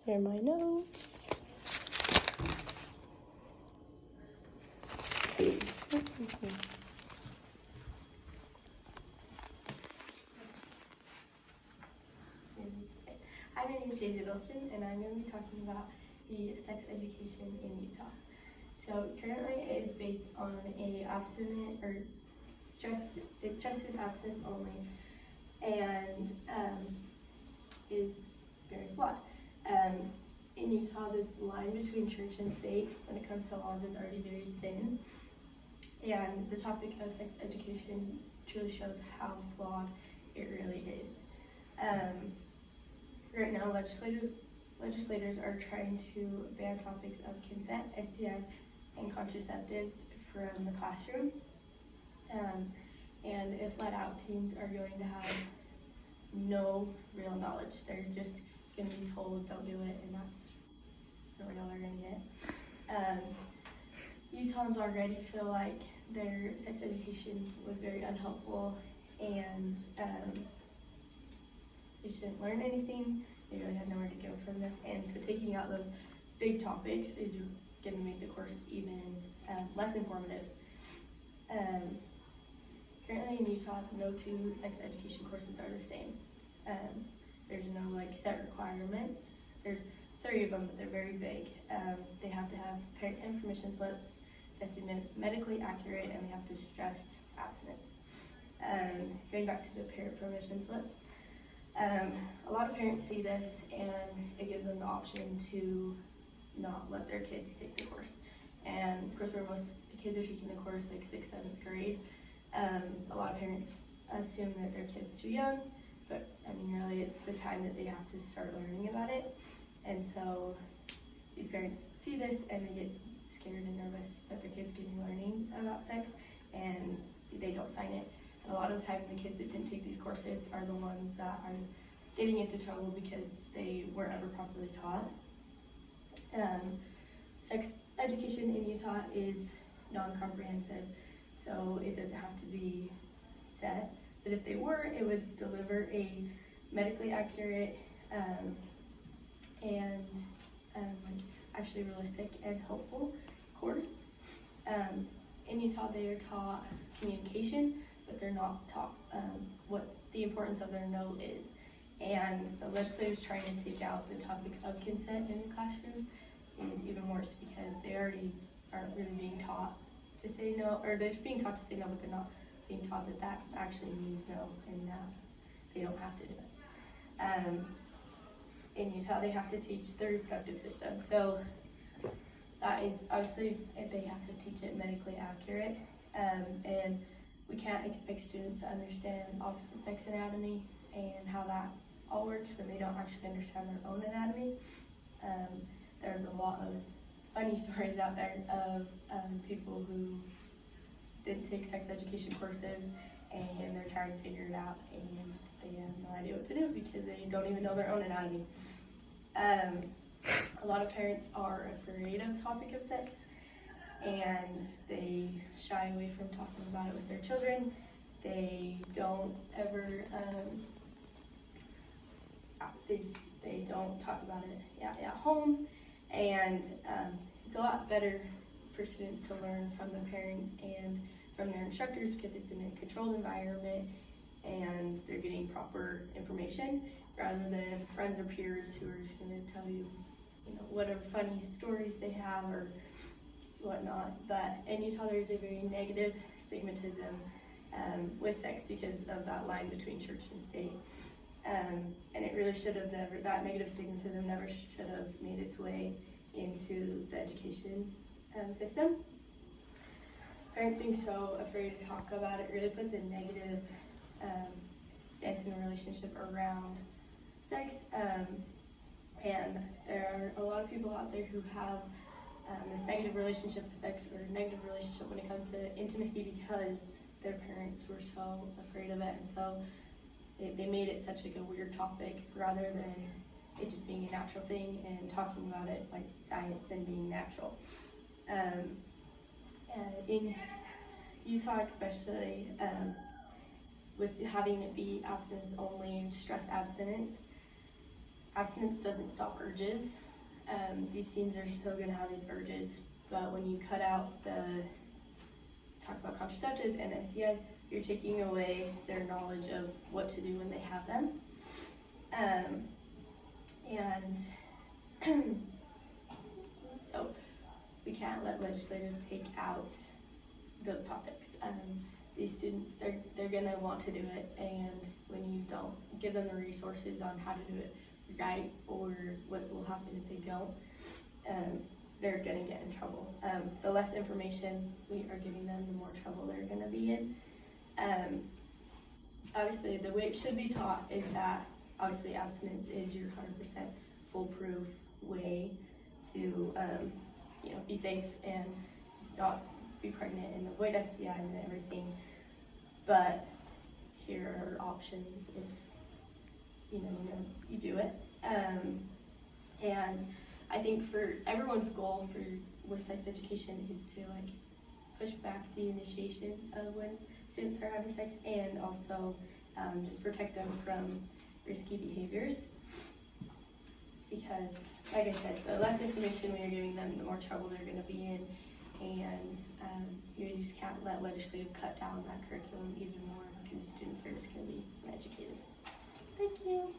Here are my notes. Hi, my name is Daisy Wilson, and I'm going to be talking about the sex education in Utah. So currently it is based on a abstinent or it stresses abstinence only, and is very flawed. In Utah, the line between church and state when it comes to laws is already very thin, and the topic of sex education truly shows how flawed it really is. Right now, legislators are trying to ban topics of consent, STIs, and contraceptives from the classroom. And if let out, teens are going to have no real knowledge. They're just going to be told don't do it, and that's really all they're going to get. Utahns already feel like their sex education was very unhelpful, and they just didn't learn anything. They really had nowhere to go from this, and so taking out those big topics is going to make the course even less informative. Currently in Utah, no two sex education courses are the same. There's no set requirements. There's 3 of them, but they're very vague. They have to have parent sign permission slips, they have to be medically accurate, and they have to stress abstinence. Going back to the parent permission slips, a lot of parents see this and it gives them the option to not let their kids take the course. And of course, where most kids are taking the course, like 6th, 7th grade, a lot of parents assume that their kid's too young, but I mean, really, it's the time that they have to start learning about it. And so these parents see this and they get scared and nervous that their kid's getting learning about sex, and they don't sign it. And a lot of the time, the kids that didn't take these courses are the ones that are getting into trouble because they weren't ever properly taught. Sex education in Utah is non-comprehensive, so it doesn't have to be set. But if they were, it would deliver a medically accurate and actually realistic and helpful course. In Utah, they are taught communication, but they're not taught what the importance of their no is. And so legislators trying to take out the topics of consent in the classroom is even worse because they already aren't really being taught to say no, or they're just being taught to say no, but they're not being taught that that actually means no and that they don't have to do it. In Utah, they have to teach the reproductive system. So that is obviously if they have to teach it medically accurate, and we can't expect students to understand opposite sex anatomy and how that all works when they don't actually understand their own anatomy. There's a lot of funny stories out there of people who didn't take sex education courses and they're trying to figure it out and they have no idea what to do because they don't even know their own anatomy. A lot of parents are afraid of the topic of sex and they shy away from talking about it with their children. They don't ever, they don't talk about it at home, and it's a lot better for students to learn from their parents and from their instructors because it's in a controlled environment and they're getting proper information rather than friends or peers who are just going to tell you, whatever funny stories they have or whatnot. But in Utah, there's a very negative stigmatism with sex because of that line between church and state. And it really should have never, that negative stigmatism never should have made its way into the education system. Parents being so afraid to talk about it really puts a negative stance in the relationship around sex. And there are a lot of people out there who have this negative relationship with sex or negative relationship when it comes to intimacy because their parents were so afraid of it, and so they made it such a weird topic rather than it just being a natural thing and talking about it like science and being natural. In Utah especially, with having it be abstinence only, stress abstinence, abstinence doesn't stop urges. These teens are still gonna have these urges, but when you cut out talk about contraceptives and STIs, you're taking away their knowledge of what to do when they have them. And so we can't let legislative take out those topics. These students, they're gonna want to do it, and when you don't give them the resources on how to do it right, or what will happen if they don't, they're gonna get in trouble. The less information we are giving them, the more trouble they're gonna be in. Obviously, the way it should be taught is that obviously abstinence is your 100% foolproof way to be safe and not be pregnant and avoid STIs and everything. But here are options if you do it. And I think for everyone's goal with sex education is to push back the initiation of when students are having sex, and also just protect them from risky behaviors. Because, like I said, the less information we are giving them, the more trouble they're going to be in, and you just can't let legislative cut down that curriculum even more, because the students are just going to be uneducated. Thank you.